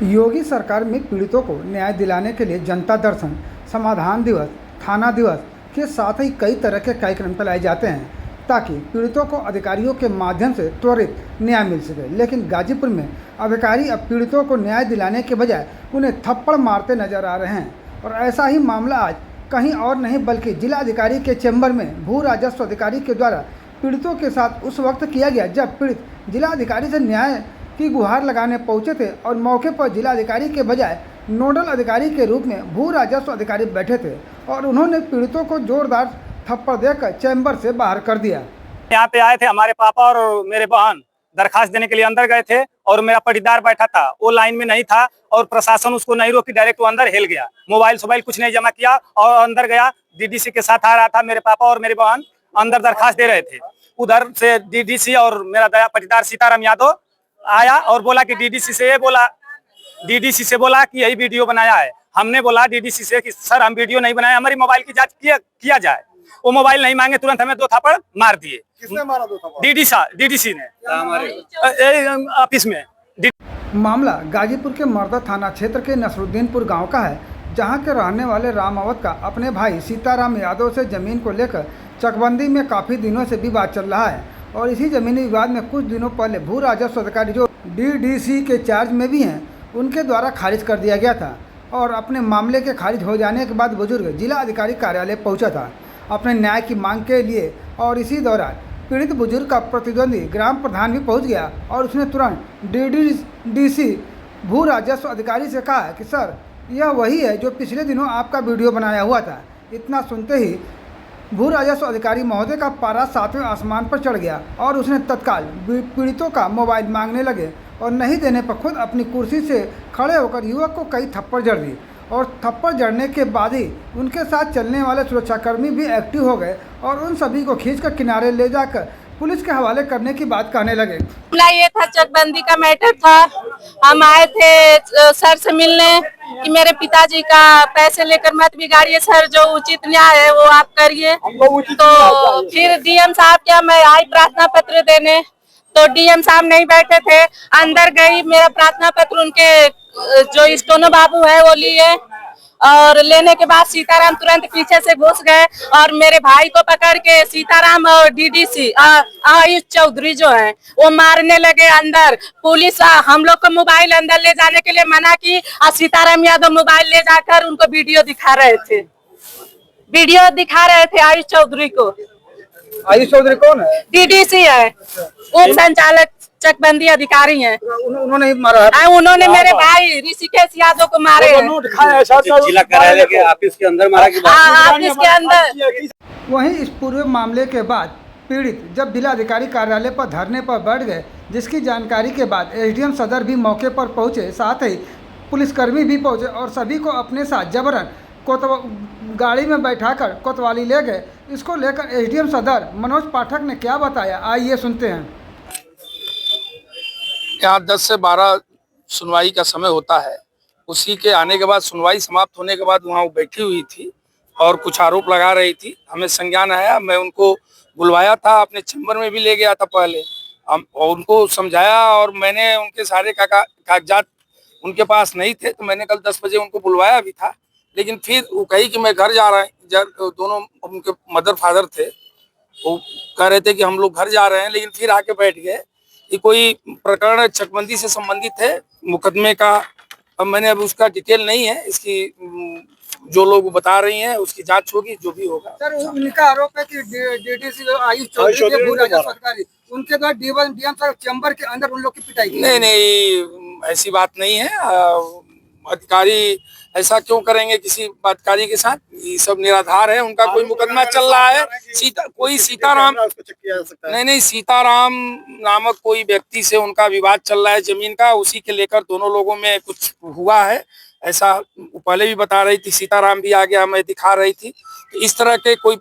योगी सरकार में पीड़ितों को न्याय दिलाने के लिए जनता दर्शन, समाधान दिवस, थाना दिवस के साथ ही कई तरह के कार्यक्रम चलाए जाते हैं ताकि पीड़ितों को अधिकारियों के माध्यम से त्वरित न्याय मिल सके। लेकिन गाजीपुर में अधिकारी अब पीड़ितों को न्याय दिलाने के बजाय उन्हें थप्पड़ मारते नजर आ रहे हैं। और ऐसा ही मामला आज कहीं और नहीं बल्कि जिला अधिकारी के चैम्बर में भू राजस्व अधिकारी के द्वारा पीड़ितों के साथ उस वक्त किया गया जब पीड़ित जिला अधिकारी से न्याय की गुहार लगाने पहुंचे थे और मौके पर जिलाधिकारी के बजाय नोडल अधिकारी के रूप में भू राजस्व अधिकारी बैठे थे और उन्होंने पीड़ितों को जोरदार थप्पड़ देकर चैम्बर से बाहर कर दिया। यहाँ पे आए थे हमारे पापा और मेरे बहन दरखास्त देने के लिए अंदर गए थे और मेरा पटीदार बैठा था, वो लाइन में नहीं था और प्रशासन उसको नहीं रोकी, डायरेक्ट वो अंदर हिल गया। मोबाइल कुछ नहीं जमा किया और अंदर गया। डीडीसी के साथ आ रहा था, मेरे पापा और मेरे बहन अंदर दरखास्त दे रहे थे। उधर से डीडीसी और मेरा दया पटीदार सीताराम यादव आया और बोला कि डीडीसी से बोला कि यही वीडियो बनाया है। हमने बोला डीडीसी से कि सर हम वीडियो नहीं बनाए, हमारी मोबाइल की जांच किया जाए। वो मोबाइल नहीं मांगे, तुरंत हमें 2 थप्पड़ मार दिए। किसने मारा 2 थप्पड़? डीडीसी ने ऑफिस में। मामला गाजीपुर के मर्दा थाना क्षेत्र के नसरुद्दीनपुर गांव का है, जहां के रहने वाले रामावत का अपने भाई सीताराम यादव से जमीन को लेकर चकबंदी में काफ़ी दिनों से विवाद चल रहा है। और इसी जमीनी विवाद में कुछ दिनों पहले भू राजस्व अधिकारी जो डीडीसी के चार्ज में भी हैं, उनके द्वारा खारिज कर दिया गया था। और अपने मामले के खारिज हो जाने के बाद बुजुर्ग जिला अधिकारी कार्यालय पहुंचा था अपने न्याय की मांग के लिए। और इसी दौरान पीड़ित बुजुर्ग का प्रतिद्वंदी ग्राम प्रधान भी पहुंच गया और उसने तुरंत डीडीसी भू राजस्व अधिकारी से कहा कि सर यह वही है जो पिछले दिनों आपका वीडियो बनाया हुआ था। इतना सुनते ही भू राजस्व अधिकारी महोदय का पारा 7वें आसमान पर चढ़ गया और उसने तत्काल पीड़ितों का मोबाइल मांगने लगे और नहीं देने पर खुद अपनी कुर्सी से खड़े होकर युवक को कई थप्पड़ जड़ दी। और थप्पड़ जड़ने के बाद ही उनके साथ चलने वाले सुरक्षाकर्मी भी एक्टिव हो गए और उन सभी को खींचकर किनारे ले जाकर पुलिस के हवाले करने की बात कहने लगे। ये था चकबंदी का मैटर था। हम आए थे सर से मिलने कि मेरे पिताजी का पैसे लेकर मत बिगाड़िए सर, जो उचित न्याय है वो आप करिए। तो फिर डीएम साहब क्या मैं आई प्रार्थना पत्र देने, तो डीएम साहब नहीं बैठे थे। अंदर गई, मेरा प्रार्थना पत्र उनके जो स्टोनो बाबू है वो लिए और लेने के बाद सीताराम तुरंत पीछे से घुस गए और मेरे भाई को पकड़ के सीताराम और डीडीसी आयुष चौधरी जो है वो मारने लगे। अंदर पुलिस हम लोग को मोबाइल अंदर ले जाने के लिए मना की और सीताराम यादव मोबाइल ले जाकर उनको वीडियो दिखा रहे थे आयुष चौधरी को। आयुष चौधरी कौन है? डीडीसी है, उप संचालक चकबंदी अधिकारी हैं। उन्होंने मारा है? उन्होंने मेरे भाई ऋषिकेश यादव को मारे हैं। जिला कार्यालय के ऑफिस के अंदर मारा ऑफिस के अंदर। वहीं इस पूरे मामले के बाद पीड़ित जब जिला अधिकारी कार्यालय पर धरने पर बैठ गए, जिसकी जानकारी के बाद एसडीएम सदर भी मौके पर पहुंचे, साथ ही पुलिसकर्मी भी पहुंचे और सभी को अपने साथ जबरन गाड़ी में बैठाकर कोतवाली ले गए। इसको लेकर एसडीएम सदर मनोज पाठक ने क्या बताया, आइए सुनते हैं। यहाँ 10 से 12 सुनवाई का समय होता है। उसी के आने के बाद सुनवाई समाप्त होने के बाद वहाँ वो बैठी हुई थी और कुछ आरोप लगा रही थी। हमें संज्ञान आया, मैं उनको बुलवाया था, अपने चैम्बर में भी ले गया था पहले। और उनको समझाया और मैंने उनके सारे कागजात उनके पास नहीं थे, तो मैंने कल 10 बजे उनको बुलवाया भी था। लेकिन फिर वो कही कि मैं घर जा रहा हूँ। दोनों उनके मदर फादर थे, वो कह रहे थे कि हम लोग घर जा रहे हैं, लेकिन फिर आके बैठ गए। ये कोई प्रकरण चकबंदी से संबंधित है मुकदमे का। अब मैंने अब उसका डिटेल नहीं है, इसकी जो लोग बता रही हैं उसकी जांच होगी, जो भी होगा। सर उनका आरोप है कि डीडीसी आयुष चौधरी भू राजस्व अधिकारी उनके द्वारा डीएम साहब चैम्बर के अंदर उन लोग की पिटाई की। नहीं, ऐसी बात नहीं है। अधिकारी ऐसा क्यों करेंगे किसी अधिकारी के साथ? ये सब निराधार है, उनका कोई मुकदमा चल रहा है। सीताराम नहीं, सीताराम नामक कोई व्यक्ति से उनका विवाद चल रहा है जमीन का, उसी के लेकर दोनों लोगों में कुछ हुआ है। ऐसा पहले भी बता रही थी, सीताराम भी आ गया, मैं दिखा रही थी। तो इस तरह के कोई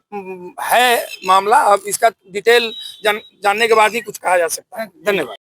है मामला। अब इसका डिटेल जानने के बाद ही कुछ कहा जा सकता है। धन्यवाद।